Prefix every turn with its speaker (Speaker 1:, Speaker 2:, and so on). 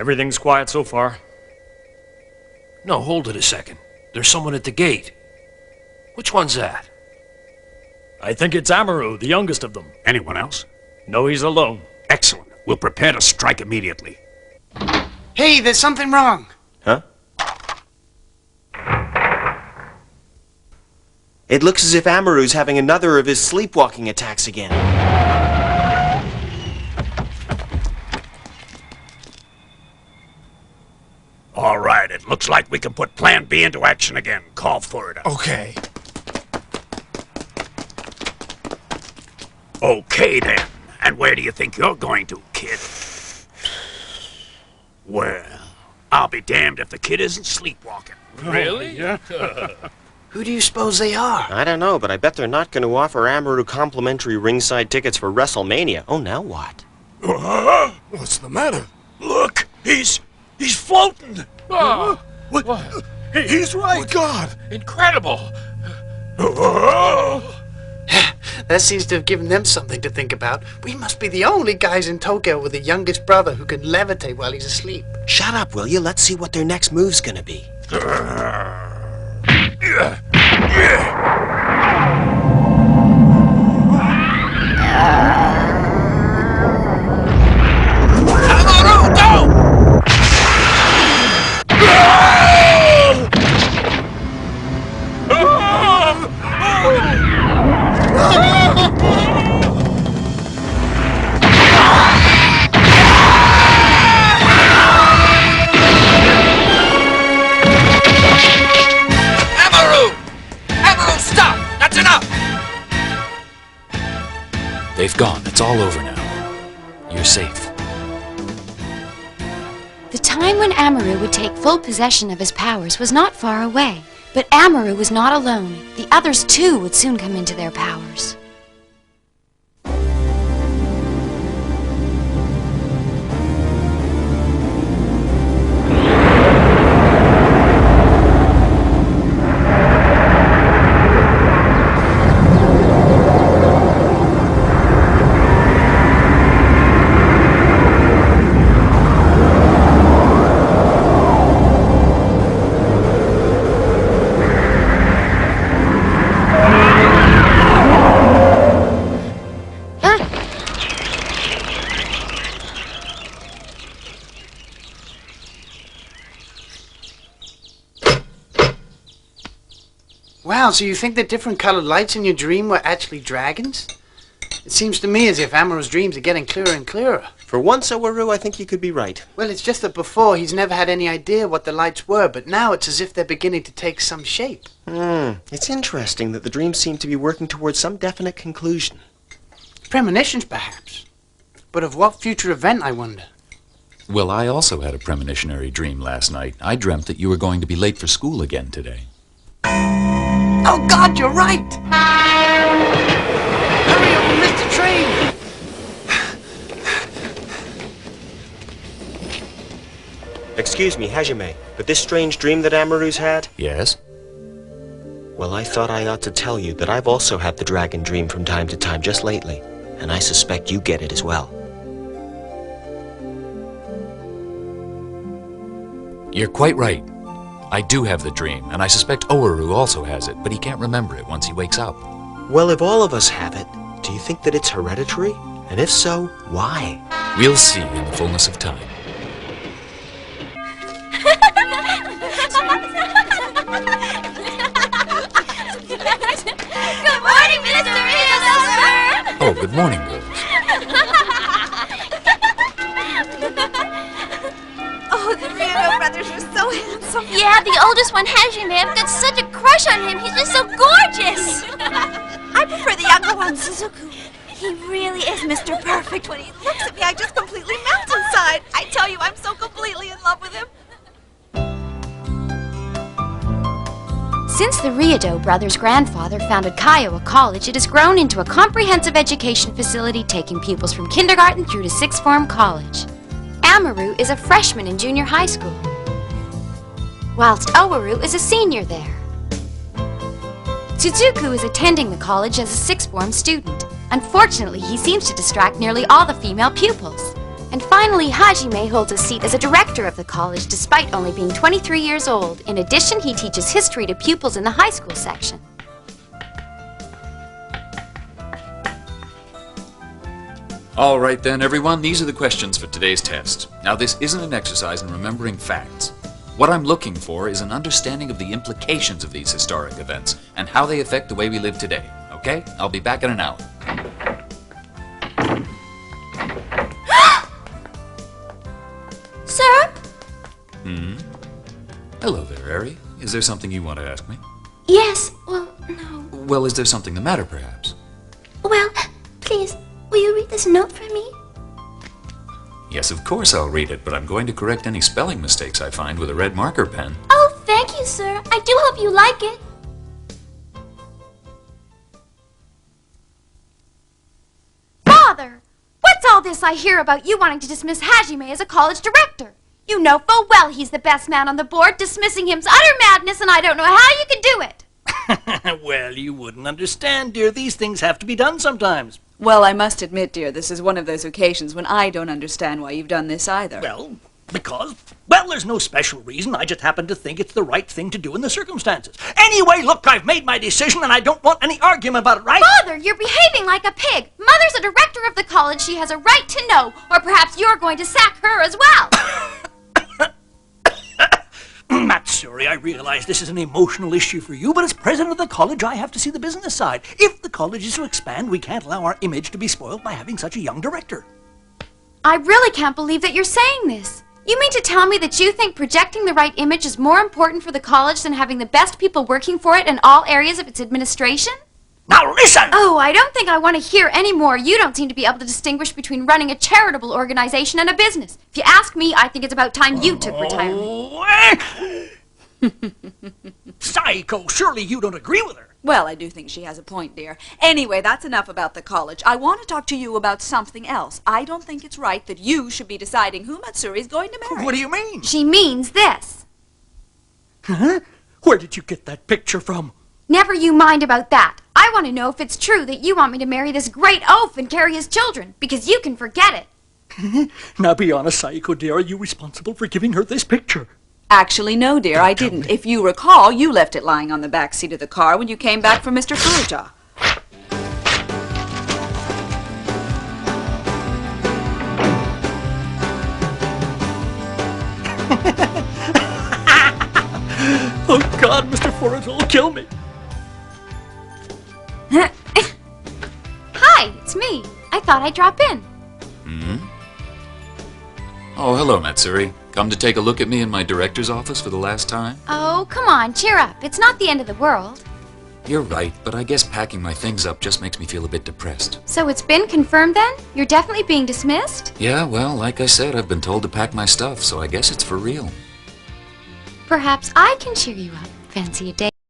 Speaker 1: Everything's quiet so far.
Speaker 2: No, hold it a second. There's someone at the gate. Which one's that?
Speaker 1: I think it's Amaru, the youngest of them.
Speaker 3: Anyone else?
Speaker 1: No, he's alone.
Speaker 3: Excellent. We'll prepare to strike immediately.
Speaker 4: Hey, there's something wrong.
Speaker 5: Huh? It looks as if Amaru's having another of his sleepwalking attacks again.
Speaker 3: All right, it looks like we can put Plan B into action again. Call for it.
Speaker 4: Okay.
Speaker 3: Okay, then. And where do you think you're going to, kid? Well, I'll be damned if the kid isn't sleepwalking.
Speaker 2: Really?
Speaker 3: Yeah.
Speaker 4: Who do you suppose they are?
Speaker 5: I don't know, but I bet they're not going to offer Amaru complimentary ringside tickets for WrestleMania. Oh, now what?
Speaker 3: What's the matter? Look, he's floating.
Speaker 2: Oh,
Speaker 3: What? He's right.
Speaker 2: oh God! Incredible!
Speaker 4: That seems to have given them something to think about. We must be the only guys in Tokyo with a youngest brother who can levitate while he's asleep.
Speaker 5: Shut up, will you? Let's see what their next move's going to be.
Speaker 2: Amaru, go! They've gone. It's all over now. You're safe.
Speaker 6: The time when Amaru would take full possession of his powers was not far away. But Amaru was not alone. The others too would soon come into their powers.
Speaker 4: Wow, so you think the different colored lights in your dream were actually dragons? It seems to me as if Amaru's dreams are getting clearer and clearer.
Speaker 5: For once, Owaru, I think you could be right.
Speaker 4: Well, it's just that before he's never had any idea what the lights were, but now it's as if they're beginning to take some shape.
Speaker 5: It's interesting that the dreams seem to be working towards some definite conclusion.
Speaker 4: Premonitions, perhaps. But of what future event, I wonder?
Speaker 7: Well, I also had a premonitionary dream last night. I dreamt that you were going to be late for school again today.
Speaker 4: Oh, God, you're right! Hurry up and miss the train!
Speaker 5: Excuse me, Hajime, but this strange dream that Amaru's had?
Speaker 7: Yes?
Speaker 5: Well, I thought I ought to tell you that I've also had the dragon dream from time to time just lately, and I suspect you get it as well.
Speaker 7: You're quite right. I do have the dream, and I suspect Owaru also has it, but he can't remember it once he wakes up.
Speaker 5: Well, if all of us have it, do you think that it's hereditary? And if so, why?
Speaker 7: We'll see in the fullness of time.
Speaker 8: Good morning, Mr. Riedelberg!
Speaker 7: Oh, good morning, girls.
Speaker 8: Oh, the Riedelberg brothers are so handsome. Yeah, the oldest one, Hajime. I've got such a crush on him. He's just so gorgeous. I prefer the younger one, Suzuku. He really is Mr. Perfect. When he looks at me, I just completely melt inside. I tell you, I'm so completely in love with him.
Speaker 6: Since the Riedo brothers' grandfather founded Kiowa College, it has grown into a comprehensive education facility taking pupils from kindergarten through to sixth form college. Amaru is a freshman in junior high school, whilst Owaru is a senior there. Suzuku is attending the college as a sixth form student. Unfortunately, he seems to distract nearly all the female pupils. And finally, Hajime holds a seat as a director of the college despite only being 23 years old. In addition, he teaches history to pupils in the high school section.
Speaker 7: All right then, everyone, these are the questions for today's test. Now, this isn't an exercise in remembering facts. What I'm looking for is an understanding of the implications of these historic events and how they affect the way we live today. Okay? I'll be back in an hour.
Speaker 8: Sir?
Speaker 7: Hello there, Ari. Is there something you want to ask me?
Speaker 8: Yes, well, no.
Speaker 7: Well, is there something the matter, perhaps?
Speaker 8: Well, please, will you read this note for me?
Speaker 7: Yes, of course I'll read it, but I'm going to correct any spelling mistakes I find with a red marker pen.
Speaker 8: Oh, thank you, sir. I do hope you like it.
Speaker 6: Father! What's all this I hear about you wanting to dismiss Hajime as a college director? You know full well he's the best man on the board. Dismissing him's utter madness, and I don't know how you can do it.
Speaker 9: Well, you wouldn't understand, dear. These things have to be done sometimes.
Speaker 10: Well, I must admit, dear, this is one of those occasions when I don't understand why you've done this either.
Speaker 9: Well, well, there's no special reason. I just happen to think it's the right thing to do in the circumstances. Anyway, look, I've made my decision, and I don't want any argument about it, right?
Speaker 6: Father, you're behaving like a pig. Mother's a director of the college. She has a right to know. Or perhaps you're going to sack her as well.
Speaker 9: Matsuri, I realize this is an emotional issue for you, but as president of the college, I have to see the business side. If the college is to expand, we can't allow our image to be spoiled by having such a young director.
Speaker 6: I really can't believe that you're saying this. You mean to tell me that you think projecting the right image is more important for the college than having the best people working for it in all areas of its administration?
Speaker 9: Now listen!
Speaker 6: Oh, I don't think I want to hear any more. You don't seem to be able to distinguish between running a charitable organization and a business. If you ask me, I think it's about time you took retirement.
Speaker 9: Saiko, surely you don't agree with her.
Speaker 10: Well, I do think she has a point, dear. Anyway, that's enough about the college. I want to talk to you about something else. I don't think it's right that you should be deciding who Matsuri is going to marry.
Speaker 9: What do you mean?
Speaker 6: She means this.
Speaker 9: Huh? Where did you get that picture from?
Speaker 6: Never you mind about that. I want to know if it's true that you want me to marry this great oaf and carry his children, because you can forget it.
Speaker 9: Now be honest, Saiko dear, are you responsible for giving her this picture?
Speaker 10: Actually, no, dear, I didn't. If you recall, you left it lying on the back seat of the car when you came back from Mr. Furuta.
Speaker 9: Oh God, Mr. Furuta will kill me.
Speaker 6: Hi, it's me. I thought I'd drop in.
Speaker 7: Oh, hello, Matsuri. Come to take a look at me in my director's office for the last time?
Speaker 6: Oh, come on, cheer up. It's not the end of the world.
Speaker 7: You're right, but I guess packing my things up just makes me feel a bit depressed.
Speaker 6: So it's been confirmed then? You're definitely being dismissed?
Speaker 7: Yeah, well, like I said, I've been told to pack my stuff, so I guess it's for real.
Speaker 6: Perhaps I can cheer you up. Fancy a date?